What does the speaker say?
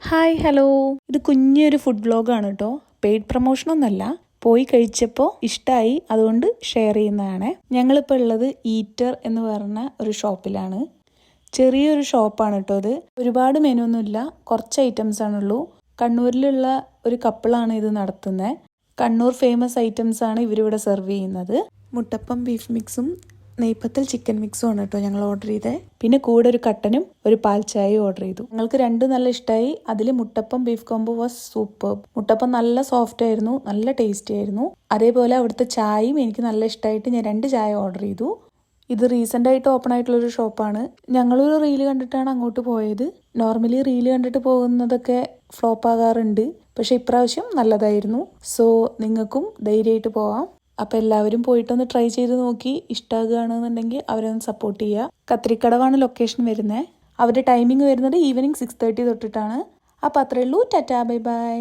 Hi hello, ഇത് കുഞ്ഞൊരു food വ്ലോഗാണ് കേട്ടോ. പെയ്ഡ് പ്രൊമോഷനൊന്നുമല്ല, പോയി കഴിച്ചപ്പോൾ ഇഷ്ടമായി, അതുകൊണ്ട് ഷെയർ ചെയ്യുന്നതാണ്. ഞങ്ങളിപ്പോൾ ഉള്ളത് ഈറ്റർ എന്ന് പറഞ്ഞ ഒരു ഷോപ്പിലാണ്. ചെറിയൊരു ഷോപ്പാണ് കേട്ടോ അത്. ഒരുപാട് മെനു ഒന്നുമില്ല, കുറച്ച് ഐറ്റംസ് ആണുള്ളൂ. കണ്ണൂരിലുള്ള ഒരു കപ്പിളാണ് ഇത് നടത്തുന്നത്. കണ്ണൂർ ഫേമസ് ഐറ്റംസ് ആണ് ഇവരിവിടെ സെർവ് ചെയ്യുന്നത്. മുട്ടപ്പം ബീഫ് മിക്സും നെയ്പ്പത്തൽ ചിക്കൻ മിക്സും ആണ് കേട്ടോ ഞങ്ങൾ ഓർഡർ ചെയ്തത്. പിന്നെ കൂടെ ഒരു കട്ടനും ഒരു പാൽ ചായയും ഓർഡർ ചെയ്തു. ഞങ്ങൾക്ക് രണ്ടും നല്ല ഇഷ്ടമായി. അതിൽ മുട്ടപ്പം ബീഫ് കോംബോ വാസ് സൂപ്പർ. മുട്ടപ്പം നല്ല സോഫ്റ്റ് ആയിരുന്നു, നല്ല ടേസ്റ്റി ആയിരുന്നു. അതേപോലെ അവിടുത്തെ ചായയും എനിക്ക് നല്ല ഇഷ്ടമായിട്ട് ഞാൻ 2 ചായ ഓർഡർ ചെയ്തു. ഇത് റീസെൻ്റ് ആയിട്ട് ഓപ്പൺ ആയിട്ടുള്ളൊരു ഷോപ്പാണ്. ഞങ്ങളൊരു റീല് കണ്ടിട്ടാണ് അങ്ങോട്ട് പോയത്. നോർമലി റീല് കണ്ടിട്ട് പോകുന്നതൊക്കെ ഫ്ലോപ്പ് ആകാറുണ്ട്, പക്ഷെ ഇപ്രാവശ്യം നല്ലതായിരുന്നു. സോ നിങ്ങൾക്കും ധൈര്യമായിട്ട് പോവാം. അപ്പോൾ എല്ലാവരും പോയിട്ടൊന്ന് ട്രൈ ചെയ്ത് നോക്കി ഇഷ്ടമാകുകയാണെന്നുണ്ടെങ്കിൽ അവരൊന്ന് സപ്പോർട്ട് ചെയ്യുക. കത്രിക്കടവാണ് ലൊക്കേഷൻ വരുന്നത്. അവരുടെ ടൈമിംഗ് വരുന്നത് ഈവനിങ് 6:30 തൊട്ടിട്ടാണ്. അപ്പോൾ അത്രയേ ഉള്ളൂ. Tata, bye bye.